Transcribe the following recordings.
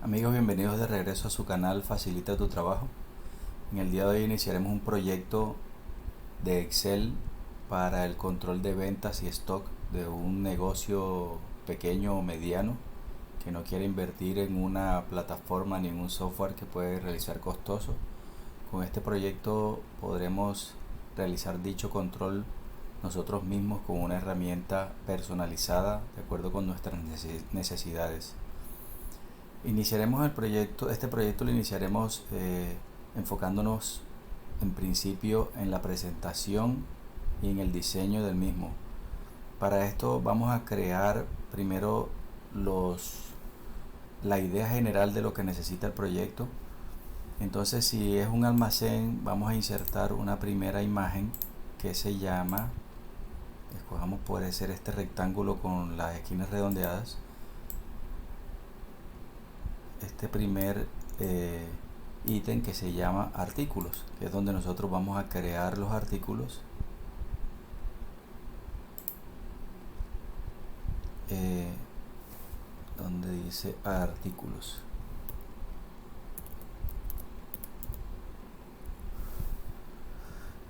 Amigos, bienvenidos de regreso a su canal Facilita tu Trabajo. En el día de hoy iniciaremos un proyecto de Excel para el control de ventas y stock de un negocio pequeño o mediano que no quiere invertir en una plataforma ni en un software que puede realizar costoso. Con este proyecto podremos realizar dicho control nosotros mismos con una herramienta personalizada de acuerdo con nuestras necesidades. Iniciaremos este proyecto lo iniciaremos enfocándonos en principio en la presentación y en el diseño del mismo. Para esto vamos a crear primero la idea general de lo que necesita el proyecto. Entonces, si es un almacén, vamos a insertar una primera imagen que se llama, escojamos, puede ser este rectángulo con las esquinas redondeadas. Este primer ítem que se llama artículos, que es donde nosotros vamos a crear los artículos. Donde dice artículos,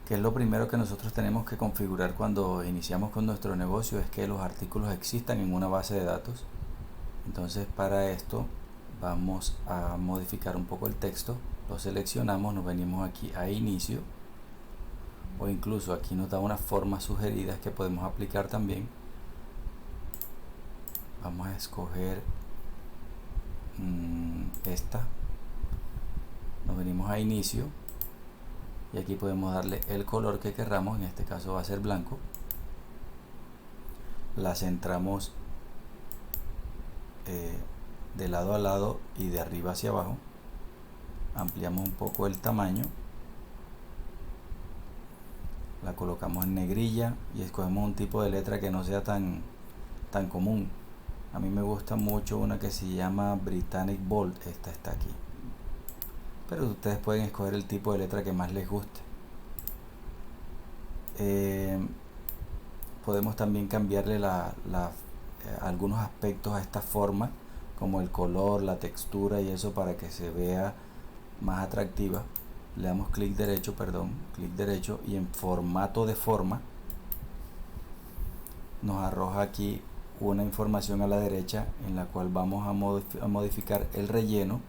que es lo primero que nosotros tenemos que configurar cuando iniciamos con nuestro negocio, es que los artículos existan en una base de datos. Entonces, para esto vamos a modificar un poco el texto, lo seleccionamos, nos venimos aquí a inicio, o incluso aquí nos da unas formas sugeridas que podemos aplicar también. Vamos a escoger esta, nos venimos a inicio y aquí podemos darle el color que querramos, en este caso va a ser blanco. La centramos de lado a lado y de arriba hacia abajo. Ampliamos un poco el tamaño, la colocamos en negrilla y escogemos un tipo de letra que no sea tan común. A mí me gusta mucho una que se llama Britannic Bold. Esta está aquí, pero ustedes pueden escoger el tipo de letra que más les guste. Podemos también cambiarle algunos aspectos a esta forma, como el color, la textura y eso, para que se vea más atractiva. Le damos clic derecho y en formato de forma nos arroja aquí una información a la derecha en la cual vamos a modificar el relleno.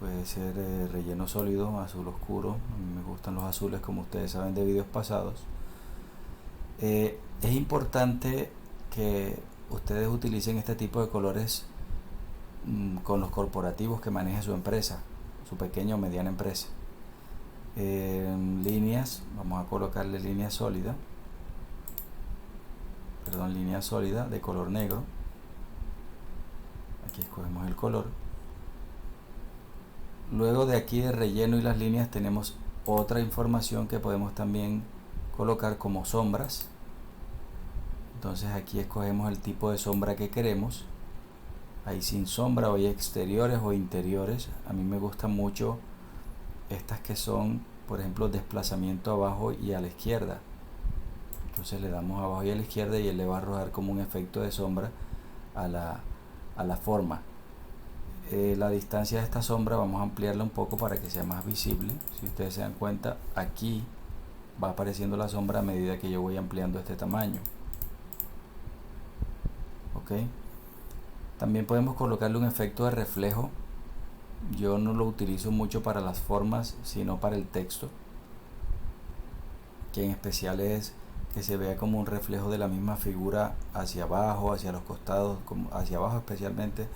Puede ser relleno sólido, azul oscuro. A mí me gustan los azules, como ustedes saben de videos pasados. Es importante que ustedes utilicen este tipo de colores con los corporativos que maneje su empresa, su pequeña o mediana empresa. Líneas, vamos a colocarle línea sólida de color negro. Aquí escogemos el color. Luego de aquí de relleno y las líneas tenemos otra información que podemos también colocar como sombras. Entonces aquí escogemos el tipo de sombra que queremos. Hay sin sombra, o hay exteriores o interiores. A mí me gustan mucho estas que son, por ejemplo, desplazamiento abajo y a la izquierda. Entonces le damos abajo y a la izquierda y él le va a arrojar como un efecto de sombra a la forma. La distancia de esta sombra vamos a ampliarla un poco para que sea más visible. Si ustedes se dan cuenta, aquí va apareciendo la sombra a medida que yo voy ampliando este tamaño. Ok. También podemos colocarle un efecto de reflejo. Yo no lo utilizo mucho para las formas, sino para el texto, que en especial es que se vea como un reflejo de la misma figura hacia abajo, hacia los costados, hacia abajo especialmente,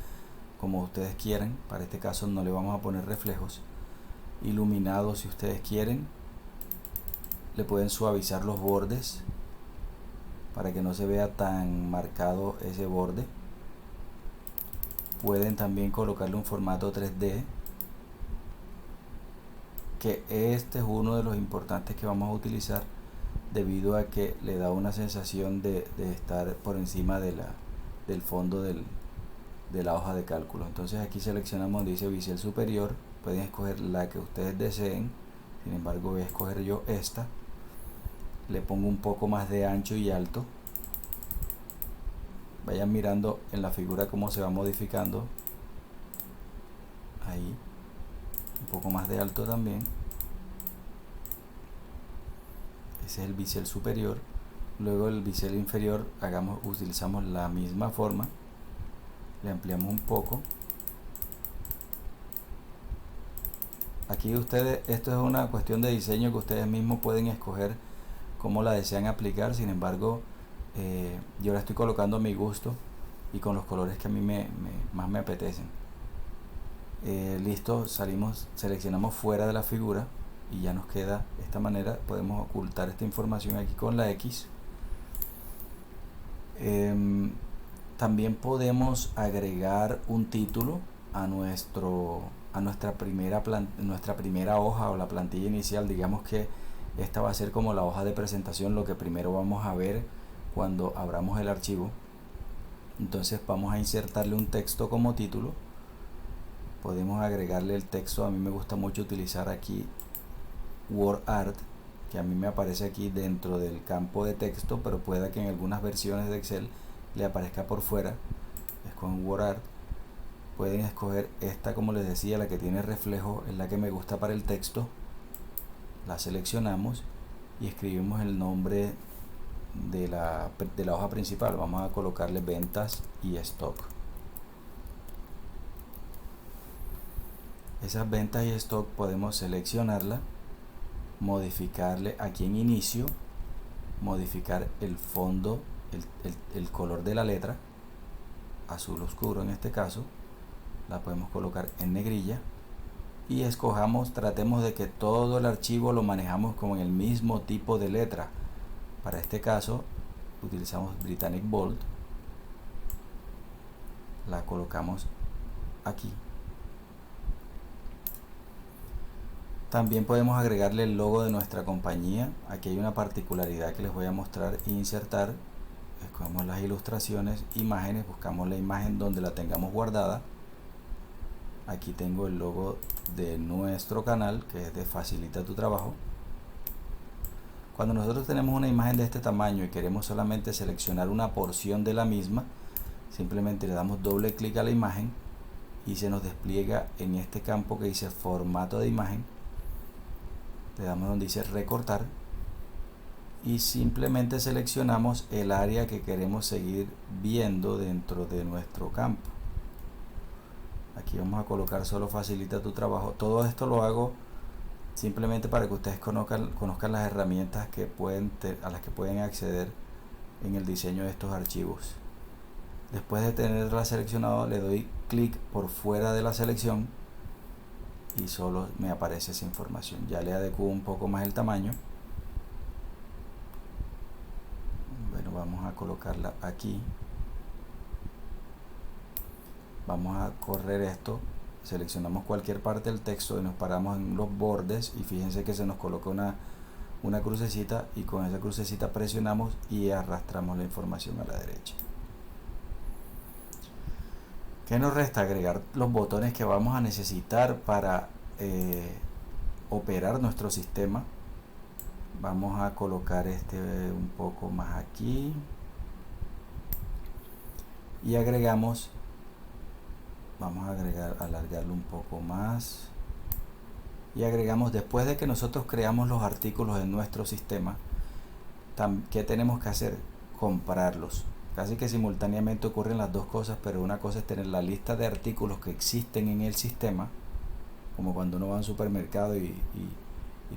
como ustedes quieran. Para este caso no le vamos a poner reflejos. Iluminados, si ustedes quieren, le pueden suavizar los bordes para que no se vea tan marcado ese borde. Pueden también colocarle un formato 3D, que este es uno de los importantes que vamos a utilizar, debido a que le da una sensación de estar por encima del fondo de la hoja de cálculo. Entonces aquí seleccionamos donde dice bisel superior, pueden escoger la que ustedes deseen. Sin embargo, voy a escoger yo esta. Le pongo un poco más de ancho y alto. Vayan mirando en la figura cómo se va modificando. ahí, un poco más de alto también. Ese es el bisel superior. Luego el bisel inferior utilizamos la misma forma, le ampliamos un poco. Aquí ustedes, esto es una cuestión de diseño que ustedes mismos pueden escoger cómo la desean aplicar. Sin embargo, yo la estoy colocando a mi gusto y con los colores que a mí más me apetecen. Listo, seleccionamos fuera de la figura y ya nos queda de esta manera. Podemos ocultar esta información aquí con la X. También podemos agregar un título a nuestra primera hoja o la plantilla inicial. Digamos que esta va a ser como la hoja de presentación, lo que primero vamos a ver cuando abramos el archivo. Entonces vamos a insertarle un texto como título. Podemos agregarle el texto. A mí me gusta mucho utilizar aquí WordArt, que a mí me aparece aquí dentro del campo de texto, pero pueda que en algunas versiones de Excel le aparezca por fuera. Es con WordArt. Pueden escoger esta, como les decía, la que tiene reflejo, es la que me gusta para el texto. La seleccionamos y escribimos el nombre de la hoja principal. Vamos a colocarle ventas y stock. Esas ventas y stock podemos seleccionarla, modificarle aquí en inicio, modificar el fondo, el color de la letra, azul oscuro en este caso. La podemos colocar en negrilla y tratemos de que todo el archivo lo manejamos con el mismo tipo de letra. Para este caso utilizamos Britannic Bold, la colocamos aquí. También podemos agregarle el logo de nuestra compañía. Aquí hay una particularidad que les voy a mostrar e insertar. Escogemos las ilustraciones, imágenes, buscamos la imagen donde la tengamos guardada. Aquí tengo el logo de nuestro canal, que es de Facilita tu Trabajo. Cuando nosotros tenemos una imagen de este tamaño y queremos solamente seleccionar una porción de la misma, simplemente le damos doble clic a la imagen y se nos despliega en este campo que dice formato de imagen. Le damos donde dice recortar y simplemente seleccionamos el área que queremos seguir viendo dentro de nuestro campo. Aquí vamos a colocar solo Facilita tu Trabajo. Todo esto lo hago simplemente para que ustedes conozcan las herramientas a las que pueden acceder en el diseño de estos archivos. Después de tenerla seleccionado, le doy clic por fuera de la selección y solo me aparece esa información. Ya le adecuo un poco más el tamaño. Bueno, vamos a colocarla aquí. Vamos a correr esto, seleccionamos cualquier parte del texto y nos paramos en los bordes y fíjense que se nos coloca una crucecita y con esa crucecita presionamos y arrastramos la información a la derecha. ¿Qué nos resta? Agregar los botones que vamos a necesitar para operar nuestro sistema. Vamos a colocar este un poco más aquí y agregamos. Vamos a alargarlo un poco más y agregamos, después de que nosotros creamos los artículos en nuestro sistema, ¿qué tenemos que hacer? Comprarlos. Casi que simultáneamente ocurren las dos cosas, pero una cosa es tener la lista de artículos que existen en el sistema, como cuando uno va a un supermercado y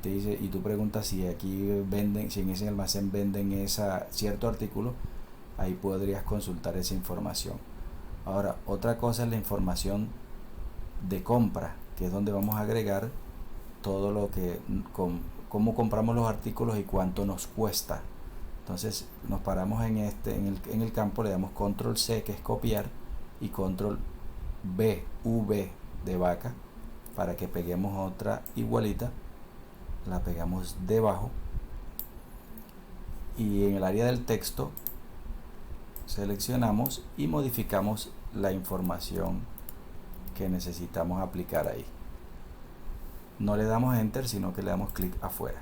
te dice, y tú preguntas si aquí venden, si en ese almacén venden cierto artículo, ahí podrías consultar esa información. Ahora, otra cosa es la información de compra, que es donde vamos a agregar todo lo que, cómo compramos los artículos y cuánto nos cuesta. Entonces nos paramos en el campo, le damos control C, que es copiar, y control V de vaca, para que peguemos otra igualita. La pegamos debajo y en el área del texto seleccionamos y modificamos la información que necesitamos aplicar ahí. No le damos enter, sino que le damos clic afuera.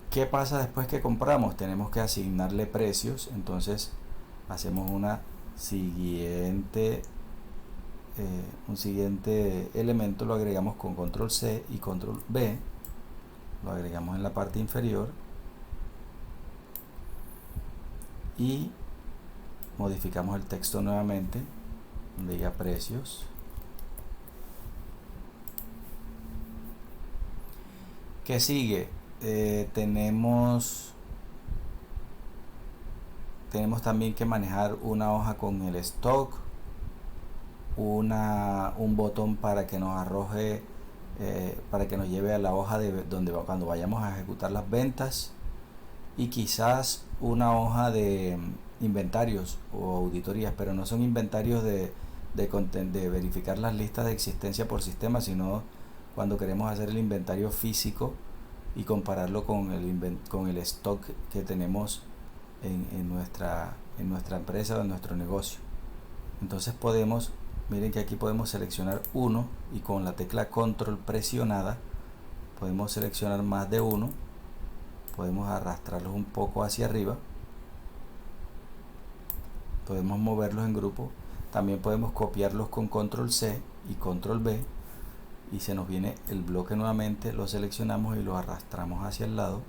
¿Qué pasa después que compramos? Tenemos que asignarle precios. Entonces hacemos una siguiente un siguiente elemento, lo agregamos con control C y control V, lo agregamos en la parte inferior y modificamos el texto nuevamente, donde diga precios. ¿Qué sigue? Tenemos también que manejar una hoja con el stock, un botón para que nos arroje, para que nos lleve a la hoja de donde cuando vayamos a ejecutar las ventas, y quizás una hoja de inventarios o auditorías, pero no son inventarios de verificar las listas de existencia por sistema, sino cuando queremos hacer el inventario físico y compararlo con el stock que tenemos en nuestra empresa o en nuestro negocio. Entonces miren que aquí podemos seleccionar uno, y con la tecla control presionada podemos seleccionar más de uno, podemos arrastrarlos un poco hacia arriba, podemos moverlos en grupo, también podemos copiarlos con control C y control V, y se nos viene el bloque nuevamente, lo seleccionamos y lo arrastramos hacia el lado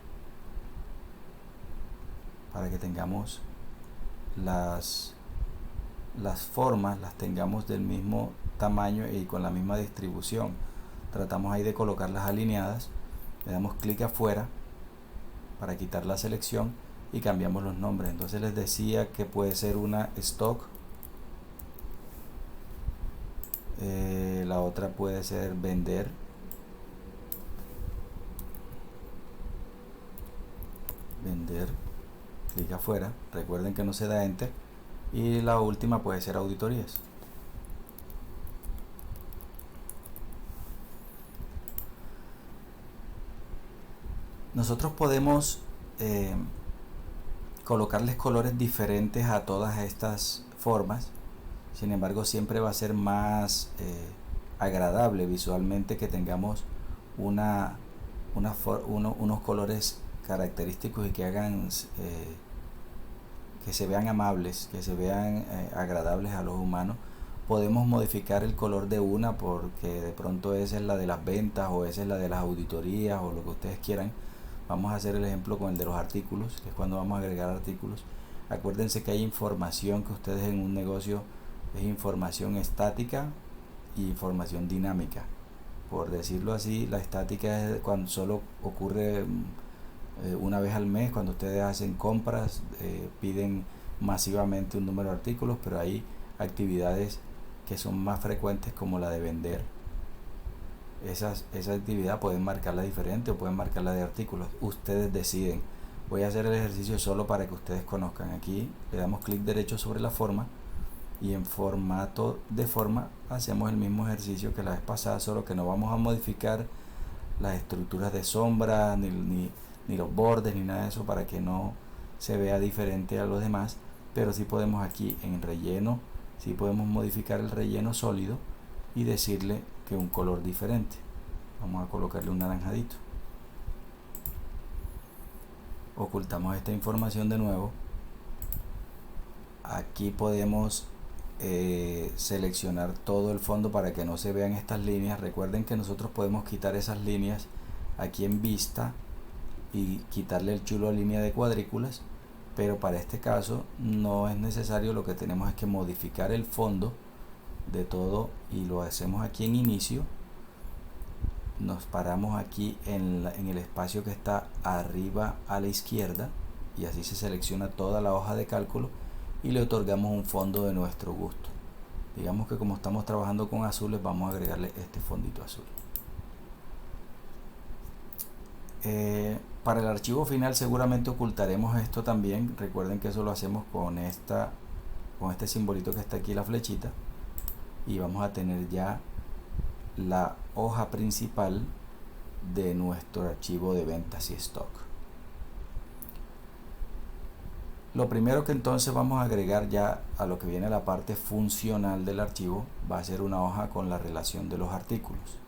para que tengamos las formas, las tengamos del mismo tamaño y con la misma distribución. Tratamos ahí de colocarlas alineadas, le damos clic afuera para quitar la selección y cambiamos los nombres. Entonces les decía que puede ser una stock, la otra puede ser vender, clic afuera, recuerden que no se da enter, y la última puede ser auditorías. Nosotros podemos colocarles colores diferentes a todas estas formas, sin embargo siempre va a ser más agradable visualmente que tengamos unos colores característicos y que hagan que se vean amables, que se vean agradables a los humanos. Podemos modificar el color de una porque de pronto esa es la de las ventas o esa es la de las auditorías o lo que ustedes quieran. Vamos a hacer el ejemplo con el de los artículos, que es cuando vamos a agregar artículos. Acuérdense que hay información que ustedes en un negocio es información estática y información dinámica. Por decirlo así, la estática es cuando solo ocurre una vez al mes, cuando ustedes hacen compras, piden masivamente un número de artículos, pero hay actividades que son más frecuentes como la de vender. Esa actividad pueden marcarla diferente o pueden marcarla de artículos, ustedes deciden. Voy a hacer el ejercicio solo para que ustedes conozcan. Aquí le damos clic derecho sobre la forma y en formato de forma hacemos el mismo ejercicio que la vez pasada, solo que no vamos a modificar las estructuras de sombra ni los bordes ni nada de eso para que no se vea diferente a los demás, pero sí podemos aquí en relleno, sí podemos modificar el relleno sólido y decirle que un color diferente. Vamos a colocarle un naranjadito. Ocultamos esta información de nuevo. Aquí podemos seleccionar todo el fondo para que no se vean estas líneas. Recuerden que nosotros podemos quitar esas líneas aquí en vista y quitarle el chulo a línea de cuadrículas, pero para este caso no es necesario. Lo que tenemos es que modificar el fondo de todo y lo hacemos aquí en inicio. Nos paramos aquí en el espacio que está arriba a la izquierda y así se selecciona toda la hoja de cálculo y le otorgamos un fondo de nuestro gusto. Digamos que como estamos trabajando con azules, vamos a agregarle este fondito azul. Para el archivo final seguramente ocultaremos esto también. Recuerden que eso lo hacemos con este simbolito que está aquí, la flechita, y vamos a tener ya la hoja principal de nuestro archivo de ventas y stock. Lo primero que entonces vamos a agregar ya a lo que viene la parte funcional del archivo va a ser una hoja con la relación de los artículos.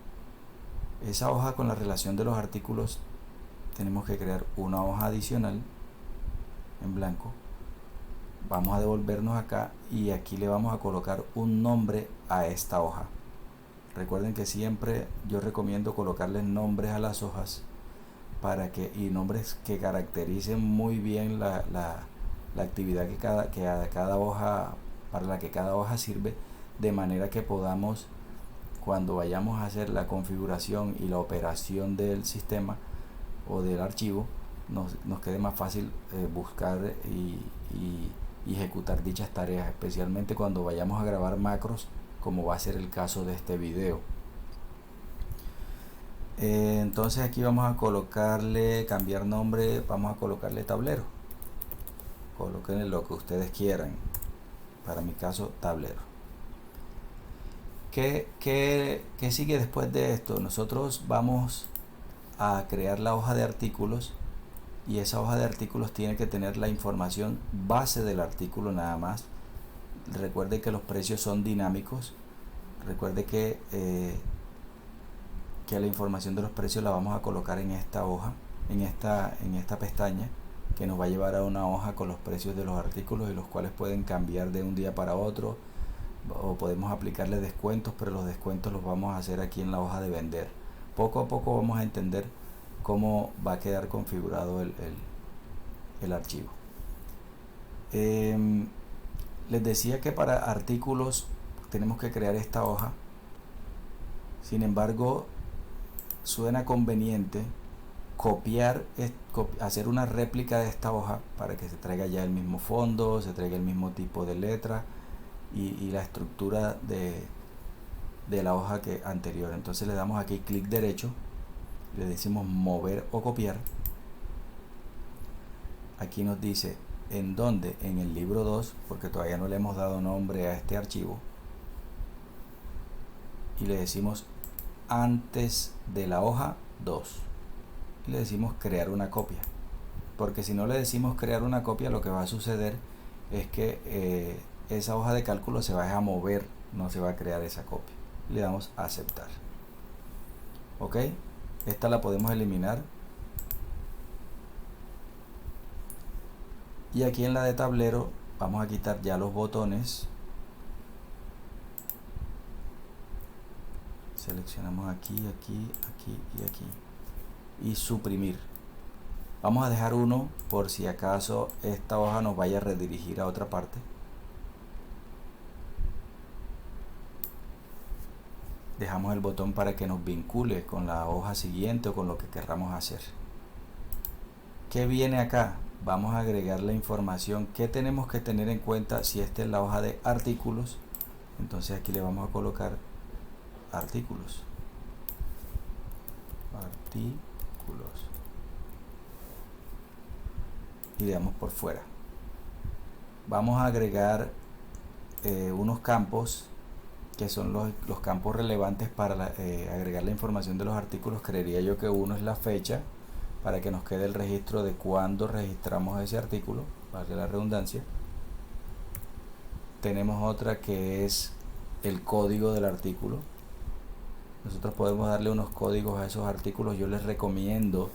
Esa hoja con la relación de los artículos tenemos que crear una hoja adicional en blanco vamos a devolvernos acá y aquí le vamos a colocar un nombre a esta hoja. Recuerden que siempre yo recomiendo colocarles nombres a las hojas y nombres que caractericen muy bien la actividad cada hoja, para la que cada hoja sirve, de manera que podamos, cuando vayamos a hacer la configuración y la operación del sistema o del archivo, nos quede más fácil buscar y ejecutar dichas tareas, especialmente cuando vayamos a grabar macros, como va a ser el caso de este video. Entonces aquí vamos a cambiar nombre, vamos a colocarle tablero. Coloquen lo que ustedes quieran, para mi caso tablero. ¿Qué sigue después de esto? Nosotros vamos a crear la hoja de artículos, y esa hoja de artículos tiene que tener la información base del artículo nada más. Recuerde que los precios son dinámicos. Recuerde que la información de los precios la vamos a colocar en esta hoja, en esta pestaña, que nos va a llevar a una hoja con los precios de los artículos, y los cuales pueden cambiar de un día para otro, o podemos aplicarle descuentos, pero los descuentos los vamos a hacer aquí en la hoja de vender. Poco a poco vamos a entender cómo va a quedar configurado el archivo. Les decía que para artículos tenemos que crear esta hoja. Sin embargo, suena conveniente hacer una réplica de esta hoja para que se traiga ya el mismo fondo, se traiga el mismo tipo de letra y la estructura de la hoja anterior. Entonces le damos aquí clic derecho, le decimos mover o copiar. Aquí nos dice en dónde, en el libro 2, porque todavía no le hemos dado nombre a este archivo, y le decimos antes de la hoja 2, y le decimos crear una copia, porque si no le decimos crear una copia, lo que va a suceder es que esa hoja de cálculo se va a mover, no se va a crear esa copia. Le damos a aceptar. Ok, esta la podemos eliminar, y aquí en la de tablero vamos a quitar ya los botones. Seleccionamos aquí, aquí, aquí y aquí, y suprimir. Vamos a dejar uno por si acaso esta hoja nos vaya a redirigir a otra parte. Dejamos el botón para que nos vincule con la hoja siguiente o con lo que querramos hacer. ¿Qué viene acá? Vamos a agregar la información que tenemos que tener en cuenta si esta es la hoja de artículos. Entonces aquí le vamos a colocar artículos. Y le damos por fuera. Vamos a agregar unos campos que son los campos relevantes para agregar la información de los artículos. Creería yo que uno es la fecha, para que nos quede el registro de cuándo registramos ese artículo, valga la redundancia. Tenemos otra que es el código del artículo. Nosotros podemos darle unos códigos a esos artículos. Yo les recomiendo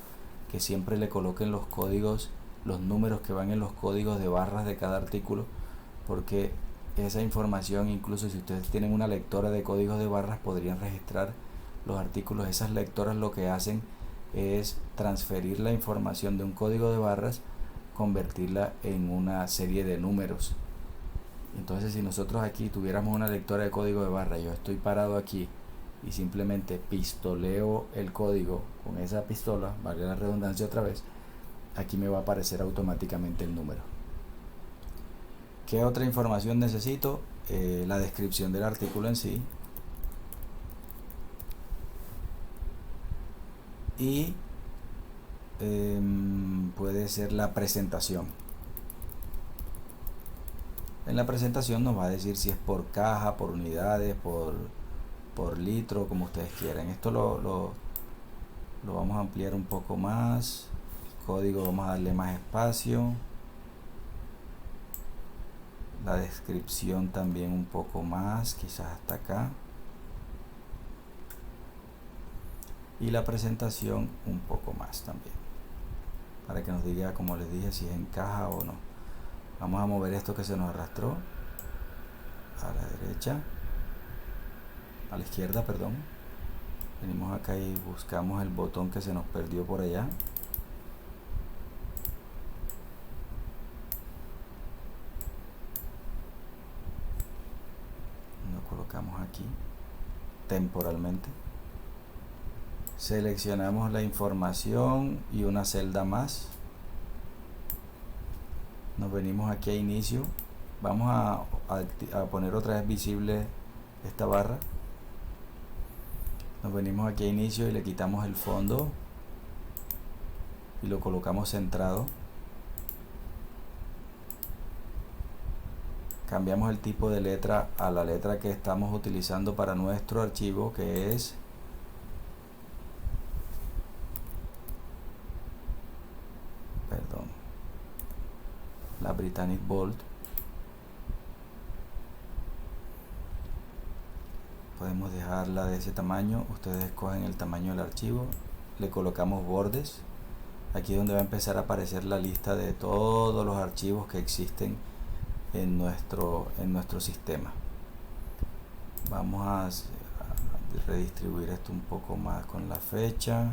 que siempre le coloquen los códigos, los números que van en los códigos de barras de cada artículo, porque esa información, incluso si ustedes tienen una lectora de códigos de barras, podrían registrar los artículos. Esas lectoras lo que hacen es transferir la información de un código de barras, convertirla en una serie de números. Entonces, si nosotros aquí tuviéramos una lectora de código de barras, yo estoy parado aquí y simplemente pistoleo el código con esa pistola, vale la redundancia otra vez, aquí me va a aparecer automáticamente el número. ¿Qué otra información necesito? La descripción del artículo en sí, y puede ser la presentación. En la presentación nos va a decir si es por caja, por unidades, por litro, como ustedes quieran. Esto lo vamos a ampliar un poco más. El código vamos a darle más espacio. La descripción también un poco más, quizás hasta acá. Y la presentación un poco más también, para que nos diga, como les dije, si es en caja o no. Vamos a mover esto que se nos arrastró a la derecha, a la izquierda, perdón. Venimos acá y buscamos el botón que se nos perdió por allá. Lo colocamos aquí temporalmente. Seleccionamos la información y una celda más. Nos venimos aquí a inicio. Vamos a poner otra vez visible esta barra. Nos venimos aquí a inicio y le quitamos el fondo y lo colocamos centrado. Cambiamos el tipo de letra a la letra que estamos utilizando para nuestro archivo, que es la Britannic Bold. Podemos dejarla de ese tamaño. Ustedes escogen el tamaño del archivo. Le colocamos bordes. Aquí es donde va a empezar a aparecer la lista de todos los archivos que existen en nuestro sistema. Vamos a redistribuir esto un poco más con la fecha.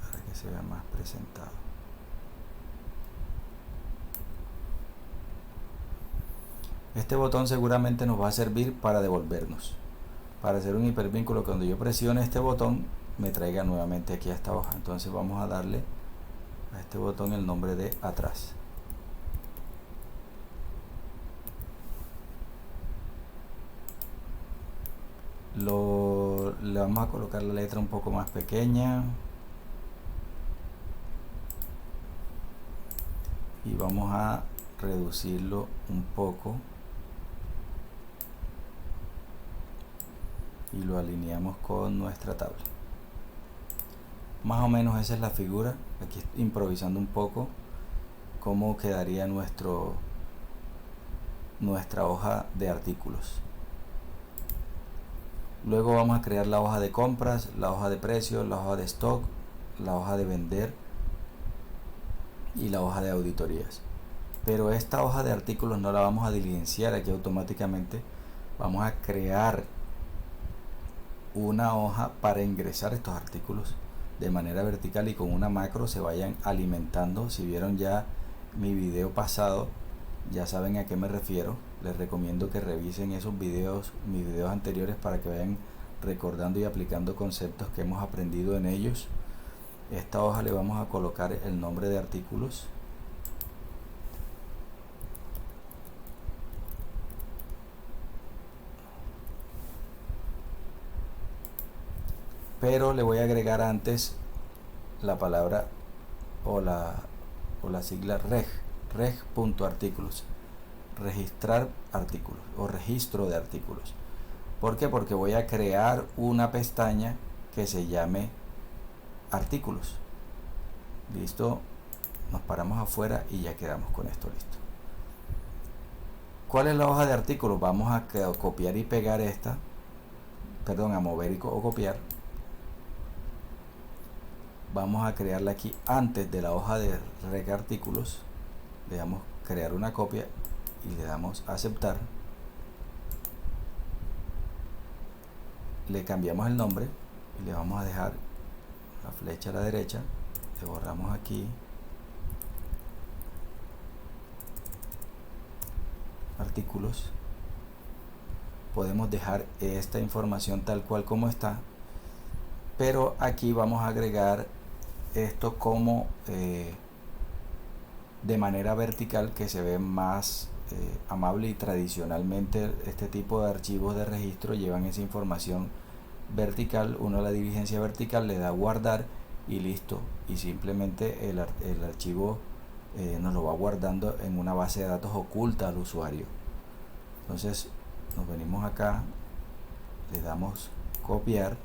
Para que se vea más presentado. Este botón seguramente nos va a servir para devolvernos, para hacer un hipervínculo. Cuando yo presione este botón me traiga nuevamente aquí a esta hoja. Entonces vamos a darle a este botón el nombre de atrás. Le vamos a colocar la letra un poco más pequeña y vamos a reducirlo un poco y lo alineamos con nuestra tabla. Más o menos esa es la figura. Aquí improvisando un poco cómo quedaría nuestra hoja de artículos. Luego vamos a crear la hoja de compras, la hoja de precios, la hoja de stock, la hoja de vender y la hoja de auditorías. Pero esta hoja de artículos no la vamos a diligenciar aquí automáticamente. Vamos a crear una hoja para ingresar estos artículos de manera vertical y con una macro se vayan alimentando. Si vieron ya mi video pasado, ya saben a qué me refiero. Les recomiendo que revisen esos videos, mis videos anteriores, para que vayan recordando y aplicando conceptos que hemos aprendido en ellos. Esta hoja le vamos a colocar el nombre de artículos. Pero le voy a agregar antes la palabra o la sigla reg.artículos, registrar artículos o registro de artículos. ¿Por qué? Porque voy a crear una pestaña que se llame artículos. Listo, nos paramos afuera y ya quedamos con esto listo. ¿Cuál es la hoja de artículos? Vamos a copiar y pegar esta, perdón, a mover o copiar. Vamos a crearla aquí antes de la hoja de reg artículos. Le damos crear una copia y le damos aceptar. Le cambiamos el nombre y le vamos a dejar la flecha a la derecha. Le borramos aquí artículos. Podemos dejar esta información tal cual como está, pero aquí vamos a agregar esto como de manera vertical, que se ve más amable, y tradicionalmente este tipo de archivos de registro llevan esa información vertical. Uno a la diligencia vertical le da a guardar y listo, y simplemente el archivo nos lo va guardando en una base de datos oculta al usuario. Entonces nos venimos acá, le damos copiar,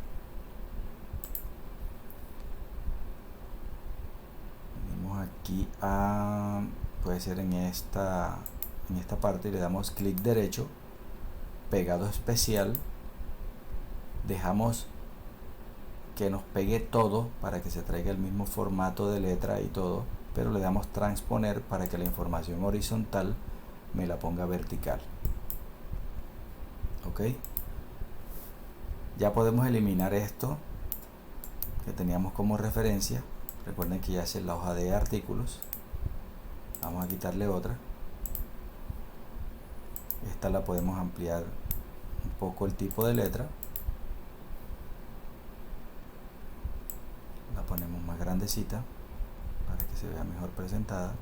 venimos aquí a, puede ser en esta parte, y le damos clic derecho, pegado especial, dejamos que nos pegue todo para que se traiga el mismo formato de letra y todo, pero le damos transponer para que la información horizontal me la ponga vertical. Ok, ya podemos eliminar esto que teníamos como referencia. Recuerden que ya es la hoja de artículos. Vamos a quitarle otra. Esta la podemos ampliar un poco el tipo de letra. La ponemos más grandecita para que se vea mejor presentada.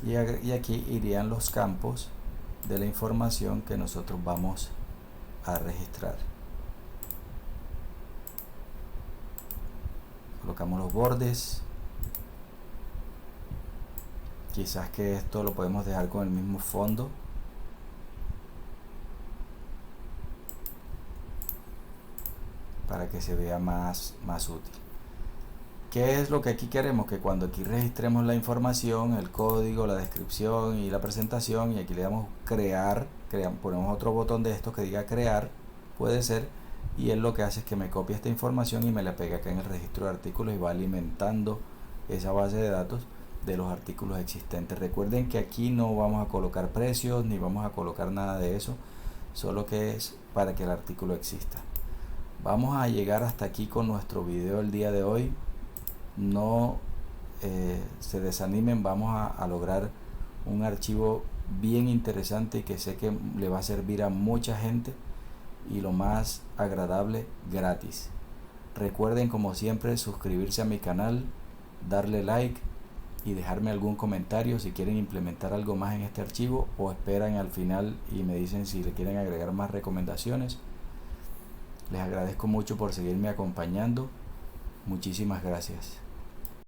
Y aquí irían los campos de la información que nosotros vamos a registrar. Colocamos los bordes. Quizás que esto lo podemos dejar con el mismo fondo. Para que se vea más útil. ¿Qué es lo que aquí queremos? Que cuando aquí registremos la información, el código, la descripción y la presentación, y aquí le damos crear, ponemos otro botón de estos que diga crear, puede ser, y él lo que hace es que me copia esta información y me la pega acá en el registro de artículos y va alimentando esa base de datos de los artículos existentes. Recuerden que aquí no vamos a colocar precios ni vamos a colocar nada de eso, solo que es para que el artículo exista. Vamos a llegar hasta aquí con nuestro video el día de hoy. No se desanimen, vamos a lograr un archivo bien interesante y que sé que le va a servir a mucha gente, y lo más agradable, gratis. Recuerden, como siempre, suscribirse a mi canal, darle like y dejarme algún comentario si quieren implementar algo más en este archivo, o esperan al final y me dicen si le quieren agregar más recomendaciones. Les agradezco mucho por seguirme acompañando. Muchísimas gracias.